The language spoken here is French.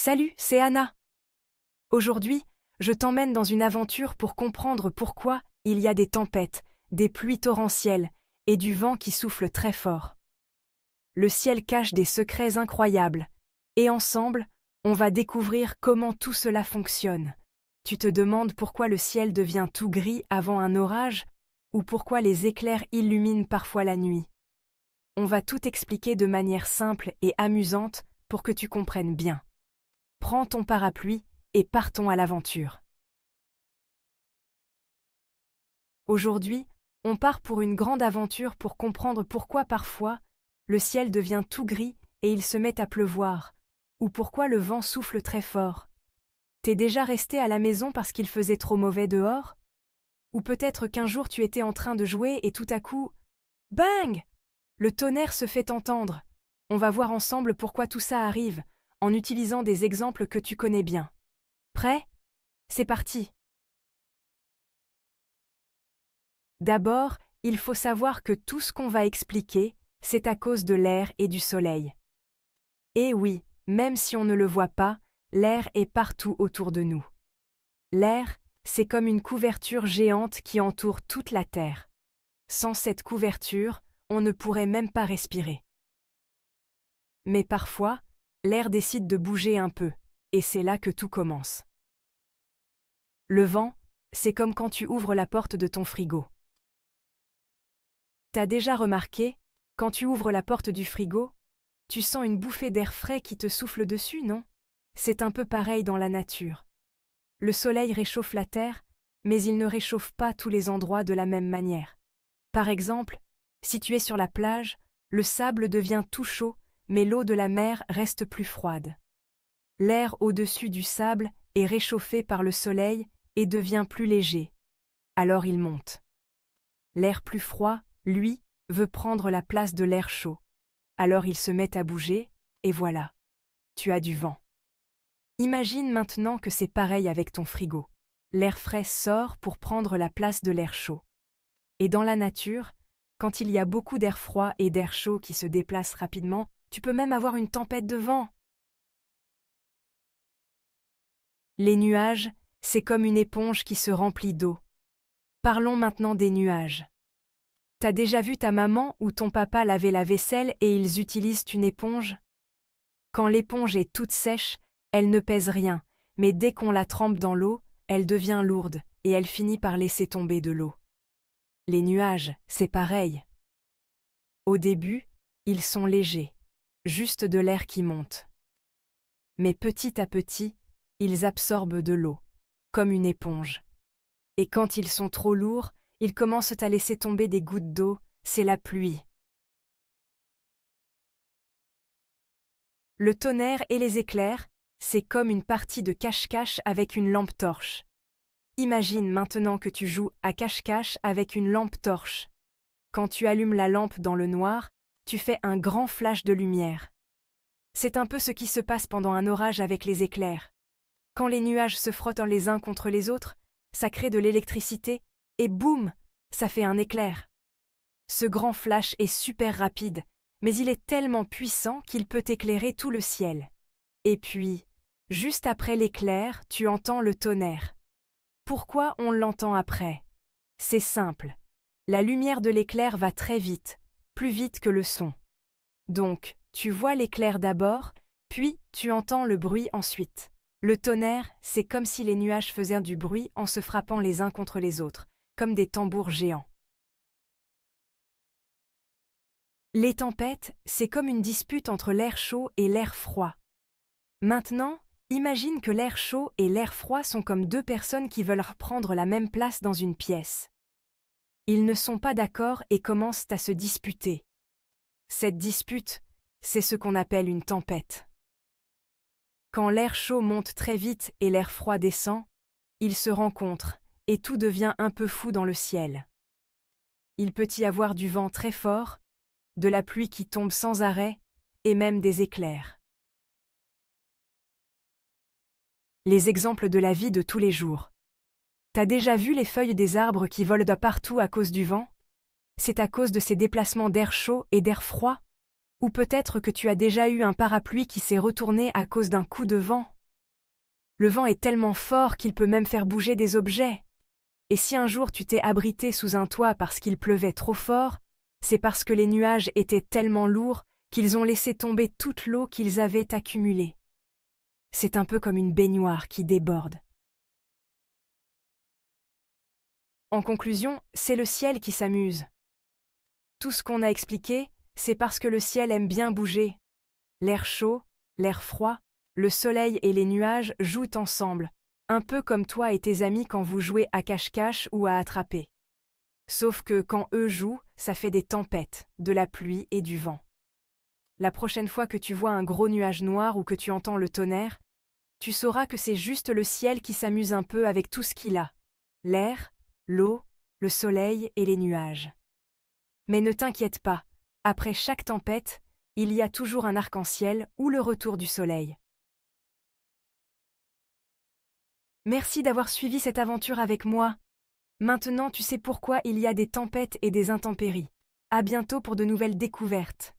Salut, c'est Anna. Aujourd'hui, je t'emmène dans une aventure pour comprendre pourquoi il y a des tempêtes, des pluies torrentielles et du vent qui souffle très fort. Le ciel cache des secrets incroyables, et ensemble, on va découvrir comment tout cela fonctionne. Tu te demandes pourquoi le ciel devient tout gris avant un orage, ou pourquoi les éclairs illuminent parfois la nuit. On va tout expliquer de manière simple et amusante pour que tu comprennes bien. Prends ton parapluie et partons à l'aventure. Aujourd'hui, on part pour une grande aventure pour comprendre pourquoi parfois le ciel devient tout gris et il se met à pleuvoir, ou pourquoi le vent souffle très fort. T'es déjà resté à la maison parce qu'il faisait trop mauvais dehors? Ou peut-être qu'un jour tu étais en train de jouer et tout à coup, bang! Le tonnerre se fait entendre. On va voir ensemble pourquoi tout ça arrive, en utilisant des exemples que tu connais bien. Prêt? C'est parti! D'abord, il faut savoir que tout ce qu'on va expliquer, c'est à cause de l'air et du soleil. Et oui, même si on ne le voit pas, l'air est partout autour de nous. L'air, c'est comme une couverture géante qui entoure toute la Terre. Sans cette couverture, on ne pourrait même pas respirer. Mais parfois, l'air décide de bouger un peu, et c'est là que tout commence. Le vent, c'est comme quand tu ouvres la porte de ton frigo. T'as déjà remarqué, quand tu ouvres la porte du frigo, tu sens une bouffée d'air frais qui te souffle dessus, non? C'est un peu pareil dans la nature. Le soleil réchauffe la terre, mais il ne réchauffe pas tous les endroits de la même manière. Par exemple, si tu es sur la plage, le sable devient tout chaud, mais l'eau de la mer reste plus froide. L'air au-dessus du sable est réchauffé par le soleil et devient plus léger. Alors il monte. L'air plus froid, lui, veut prendre la place de l'air chaud. Alors il se met à bouger, et voilà, tu as du vent. Imagine maintenant que c'est pareil avec ton frigo. L'air frais sort pour prendre la place de l'air chaud. Et dans la nature, quand il y a beaucoup d'air froid et d'air chaud qui se déplacent rapidement, tu peux même avoir une tempête de vent. Les nuages, c'est comme une éponge qui se remplit d'eau. Parlons maintenant des nuages. T'as déjà vu ta maman ou ton papa laver la vaisselle et ils utilisent une éponge? Quand l'éponge est toute sèche, elle ne pèse rien, mais dès qu'on la trempe dans l'eau, elle devient lourde et elle finit par laisser tomber de l'eau. Les nuages, c'est pareil. Au début, ils sont légers, juste de l'air qui monte. Mais petit à petit, ils absorbent de l'eau, comme une éponge. Et quand ils sont trop lourds, ils commencent à laisser tomber des gouttes d'eau, c'est la pluie. Le tonnerre et les éclairs, c'est comme une partie de cache-cache avec une lampe torche. Imagine maintenant que tu joues à cache-cache avec une lampe torche. Quand tu allumes la lampe dans le noir, tu fais un grand flash de lumière. C'est un peu ce qui se passe pendant un orage avec les éclairs. Quand les nuages se frottent les uns contre les autres, ça crée de l'électricité, et boum, ça fait un éclair. Ce grand flash est super rapide, mais il est tellement puissant qu'il peut éclairer tout le ciel. Et puis, juste après l'éclair, tu entends le tonnerre. Pourquoi on l'entend après? C'est simple. La lumière de l'éclair va très vite, plus vite que le son. Donc, tu vois l'éclair d'abord, puis tu entends le bruit ensuite. Le tonnerre, c'est comme si les nuages faisaient du bruit en se frappant les uns contre les autres, comme des tambours géants. Les tempêtes, c'est comme une dispute entre l'air chaud et l'air froid. Maintenant, imagine que l'air chaud et l'air froid sont comme deux personnes qui veulent reprendre la même place dans une pièce. Ils ne sont pas d'accord et commencent à se disputer. Cette dispute, c'est ce qu'on appelle une tempête. Quand l'air chaud monte très vite et l'air froid descend, ils se rencontrent et tout devient un peu fou dans le ciel. Il peut y avoir du vent très fort, de la pluie qui tombe sans arrêt et même des éclairs. Les exemples de la vie de tous les jours. T'as déjà vu les feuilles des arbres qui volent de partout à cause du vent? C'est à cause de ces déplacements d'air chaud et d'air froid. Ou peut-être que tu as déjà eu un parapluie qui s'est retourné à cause d'un coup de vent. Le vent est tellement fort qu'il peut même faire bouger des objets. Et si un jour tu t'es abrité sous un toit parce qu'il pleuvait trop fort, c'est parce que les nuages étaient tellement lourds qu'ils ont laissé tomber toute l'eau qu'ils avaient accumulée. C'est un peu comme une baignoire qui déborde. En conclusion, c'est le ciel qui s'amuse. Tout ce qu'on a expliqué, c'est parce que le ciel aime bien bouger. L'air chaud, l'air froid, le soleil et les nuages jouent ensemble, un peu comme toi et tes amis quand vous jouez à cache-cache ou à attraper. Sauf que quand eux jouent, ça fait des tempêtes, de la pluie et du vent. La prochaine fois que tu vois un gros nuage noir ou que tu entends le tonnerre, tu sauras que c'est juste le ciel qui s'amuse un peu avec tout ce qu'il a, l'air, l'eau, le soleil et les nuages. Mais ne t'inquiète pas, après chaque tempête, il y a toujours un arc-en-ciel ou le retour du soleil. Merci d'avoir suivi cette aventure avec moi. Maintenant tu sais pourquoi il y a des tempêtes et des intempéries. À bientôt pour de nouvelles découvertes.